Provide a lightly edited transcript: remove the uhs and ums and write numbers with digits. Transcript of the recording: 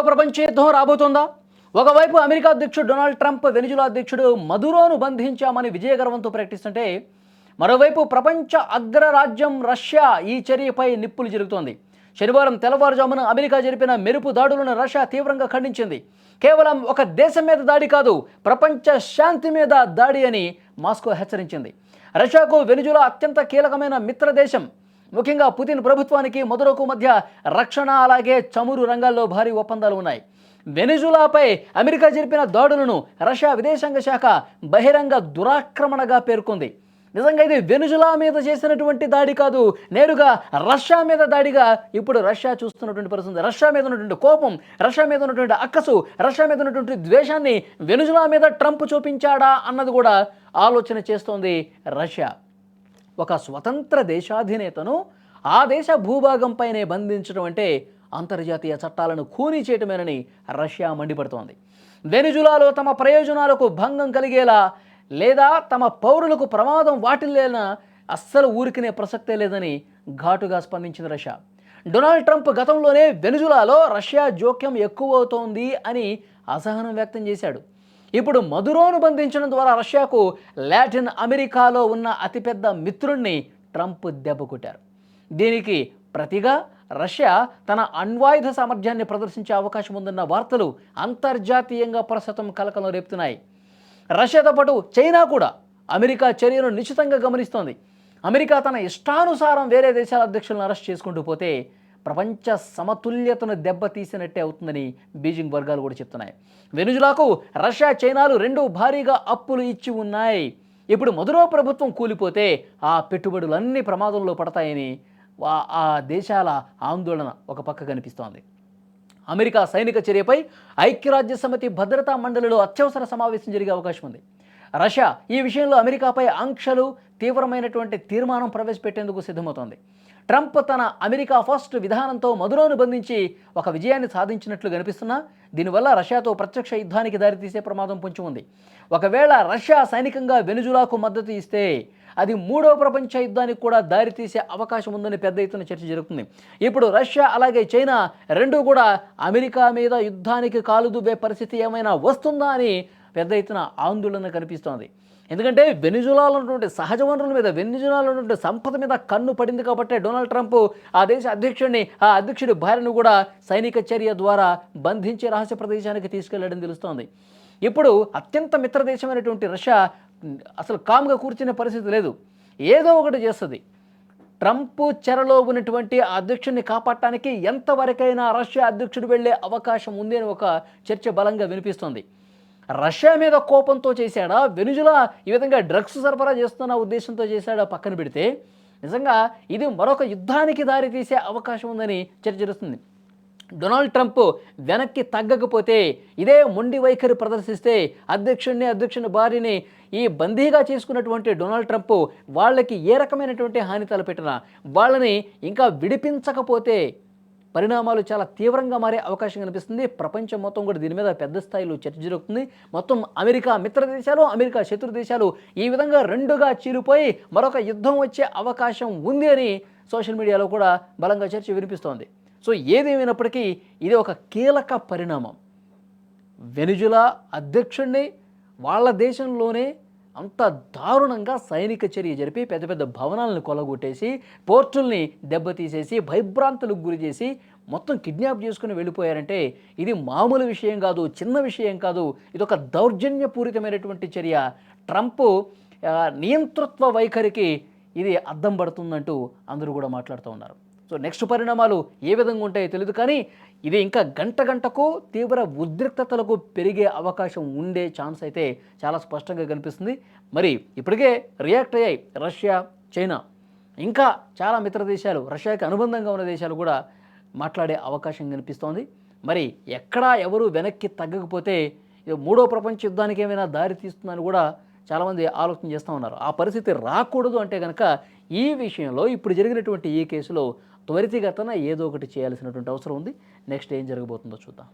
ప్రపంచ యుద్ధం రాబోతోందా? ఒకవైపు అమెరికా అధ్యక్షుడు డొనాల్డ్ ట్రంప్ వెనిజులా అధ్యక్షుడు మదురోను బంధించామని విజయగర్వంతో ప్రకటిస్తుంటే, మరోవైపు ప్రపంచ అగ్రరాజ్యం రష్యా ఈ చర్యపై నిప్పులు జరుగుతోంది. శనివారం తెల్లవారుజామున అమెరికా జరిపిన మెరుపు దాడులను రష్యా తీవ్రంగా ఖండించింది. కేవలం ఒక దేశం మీద దాడి కాదు, ప్రపంచ శాంతి మీద దాడి అని మాస్కో హెచ్చరించింది. రష్యాకు వెనిజులా అత్యంత కీలకమైన మిత్ర దేశం. ముఖ్యంగా పుతిన్ ప్రభుత్వానికి మదురోకు మధ్య రక్షణ అలాగే చమురు రంగాల్లో భారీ ఒప్పందాలు ఉన్నాయి. వెనిజులాపై అమెరికా జరిపిన దాడులను రష్యా విదేశాంగ శాఖ బహిరంగ దురాక్రమణగా పేర్కొంది. నిజంగా ఇది వెనిజులా మీద చేసినటువంటి దాడి కాదు, నేరుగా రష్యా మీద దాడిగా ఇప్పుడు రష్యా చూస్తున్నటువంటి పరిస్థితి. రష్యా మీద ఉన్నటువంటి కోపం, రష్యా మీద ఉన్నటువంటి అక్కసు, రష్యా మీద ఉన్నటువంటి ద్వేషాన్ని వెనిజులా మీద ట్రంప్ చూపించాడా అన్నది కూడా ఆలోచన చేస్తోంది రష్యా. ఒక స్వతంత్ర దేశాధినేతను ఆ దేశ భూభాగంపైనే బంధించడం అంటే అంతర్జాతీయ చట్టాలను ఖూనీ చేయటమేనని రష్యా మండిపడుతోంది. వెనిజులాలో తమ ప్రయోజనాలకు భంగం కలిగేలా లేదా తమ పౌరులకు ప్రమాదం వాటిల్లేనా అస్సలు ఊరికినే ప్రసక్తే లేదని ఘాటుగా స్పందించింది రష్యా. డొనాల్డ్ ట్రంప్ గతంలోనే వెనిజులాలో రష్యా జోక్యం ఎక్కువవుతోంది అని అసహనం వ్యక్తం చేశాడు. ఇప్పుడు మదురోను బంధించడం ద్వారా రష్యాకు లాటిన్ అమెరికాలో ఉన్న అతిపెద్ద మిత్రుణ్ణి ట్రంప్ దెబ్బకొట్టారు. దీనికి ప్రతిగా రష్యా తన అణ్వాయుధ సామర్థ్యాన్ని ప్రదర్శించే అవకాశం ఉందన్న వార్తలు అంతర్జాతీయంగా ప్రస్తుతం కలకలం రేపుతున్నాయి. రష్యాతో పాటు చైనా కూడా అమెరికా చర్యను నిశ్చితంగా గమనిస్తోంది. అమెరికా తన ఇష్టానుసారం వేరే దేశాల అధ్యక్షులను అరెస్ట్ చేసుకుంటూ పోతే ప్రపంచ సమతుల్యతను దెబ్బతీసినట్టే అవుతుందని బీజింగ్ వర్గాలు కూడా చెప్తున్నాయి. వెనిజులాకు రష్యా, చైనాలు రెండు భారీగా అప్పులు ఇచ్చి ఉన్నాయి. ఇప్పుడు మదురో ప్రభుత్వం కూలిపోతే ఆ పెట్టుబడులన్నీ ప్రమాదంలో పడతాయని ఆ దేశాల ఆందోళన ఒక పక్క కనిపిస్తోంది. అమెరికా సైనిక చర్యపై ఐక్యరాజ్య సమితి భద్రతా మండలిలో అత్యవసర సమావేశం జరిగే అవకాశం ఉంది. రష్యా ఈ విషయంలో అమెరికాపై ఆంక్షలు, తీవ్రమైనటువంటి తీర్మానం ప్రవేశపెట్టేందుకు సిద్ధమవుతోంది. ట్రంప్ తన అమెరికా ఫస్ట్ విధానంతో మదురోను బంధించి ఒక విజయాన్ని సాధించినట్లు కనిపిస్తున్నా దీనివల్ల రష్యాతో ప్రత్యక్ష యుద్ధానికి దారితీసే ప్రమాదం పొంచి ఉంది. ఒకవేళ రష్యా సైనికంగా వెనిజులాకు మద్దతు ఇస్తే అది మూడవ ప్రపంచ యుద్ధానికి కూడా దారితీసే అవకాశం ఉందని పెద్ద ఎత్తున చర్చ జరుగుతుంది. ఇప్పుడు రష్యా అలాగే చైనా రెండూ కూడా అమెరికా మీద యుద్ధానికి కాలుదువ్వే పరిస్థితి ఏమైనా వస్తుందా అని పెద్ద ఎత్తున ఆందోళన కనిపిస్తోంది. ఎందుకంటే వెనిజులాలో ఉన్నటువంటి సహజ వనరుల మీద, వెనిజులాలో ఉన్నటువంటి సంపద మీద కన్ను పడింది కాబట్టి డొనాల్డ్ ట్రంప్ ఆ దేశ అధ్యక్షుడిని, ఆ అధ్యక్షుడి భార్యను కూడా సైనిక చర్య ద్వారా బంధించే రహస్య ప్రదేశానికి తీసుకెళ్లడం తెలుస్తోంది. ఇప్పుడు అత్యంత మిత్రదేశమైనటువంటి రష్యా అసలు కామ్గా కూర్చునే పరిస్థితి లేదు, ఏదో ఒకటి చేస్తుంది. ట్రంప్ చెరలో ఉన్నటువంటి ఆ అధ్యక్షుడిని కాపాడటానికి ఎంతవరకైనా రష్యా అధ్యక్షుడు వెళ్లే అవకాశం ఉంది అని ఒక చర్చ బలంగా వినిపిస్తోంది. రష్యా మీద కోపంతో చేశాడా, వెనిజులా ఈ విధంగా డ్రగ్స్ సరఫరా చేస్తున్న ఉద్దేశంతో చేశాడా పక్కన పెడితే నిజంగా ఇది మరొక యుద్ధానికి దారితీసే అవకాశం ఉందని చర్చ జరుగుతుంది. డొనాల్డ్ ట్రంప్ వెనక్కి తగ్గకపోతే, ఇదే మొండి వైఖరి ప్రదర్శిస్తే అధ్యక్షుని భార్యని ఈ బందీగా చేసుకున్నటువంటి డొనాల్డ్ ట్రంప్ వాళ్ళకి ఏ రకమైనటువంటి హాని తలపెట్టినా, వాళ్ళని ఇంకా విడిపించకపోతే పరిణామాలు చాలా తీవ్రంగా మారే అవకాశం కనిపిస్తుంది. ప్రపంచం మొత్తం కూడా దీని మీద పెద్ద స్థాయిలో చర్చ జరుగుతుంది. మొత్తం అమెరికా మిత్ర దేశాలు, అమెరికా శత్రు దేశాలు ఈ విధంగా రెండుగా చీలిపోయి మరొక యుద్ధం వచ్చే అవకాశం ఉంది అని సోషల్ మీడియాలో కూడా బలంగా చర్చ వినిపిస్తోంది. సో ఏదేమైనప్పటికీ ఇది ఒక కీలక పరిణామం. వెనిజులా అధ్యక్షుడిని వాళ్ళ దేశంలోనే అంత దారుణంగా సైనిక చర్య జరిపి పెద్ద పెద్ద భవనాలను కొలగొట్టేసి, పోర్టుల్ని దెబ్బతీసేసి, భయభ్రాంతులకు గురి చేసి మొత్తం కిడ్నాప్ చేసుకుని వెళ్ళిపోయారంటే ఇది మామూలు విషయం కాదు, చిన్న విషయం కాదు. ఇది ఒక దౌర్జన్యపూరితమైనటువంటి చర్య. ట్రంప్ నియంతృత్వ వైఖరికి ఇది అద్దం పడుతుందంటూ అందరూ కూడా మాట్లాడుతూ ఉన్నారు. సో నెక్స్ట్ పరిణామాలు ఏ విధంగా ఉంటాయో తెలియదు, కానీ ఇది ఇంకా గంటకు తీవ్ర ఉద్రిక్తతలకు పెరిగే అవకాశం ఉండే ఛాన్స్ అయితే చాలా స్పష్టంగా కనిపిస్తుంది. మరి ఇప్పటికే రియాక్ట్ అయ్యాయి రష్యా, చైనా, ఇంకా చాలా మిత్ర దేశాలు, రష్యాకి అనుబంధంగా ఉన్న దేశాలు కూడా మాట్లాడే అవకాశం కనిపిస్తోంది. మరి ఎక్కడా ఎవరు వెనక్కి తగ్గకపోతే మూడో ప్రపంచ యుద్ధానికి ఏమైనా దారి తీస్తుందని కూడా చాలామంది ఆలోచన చేస్తూ ఉన్నారు. ఆ పరిస్థితి రాకూడదు అంటే కనుక ఈ విషయంలో ఇప్పుడు జరిగినటువంటి ఈ కేసులో త్వరితగతిన ఏదో ఒకటి చేయాల్సినటువంటి అవసరం ఉంది. నెక్స్ట్ ఏం జరగబోతుందో చూద్దాం.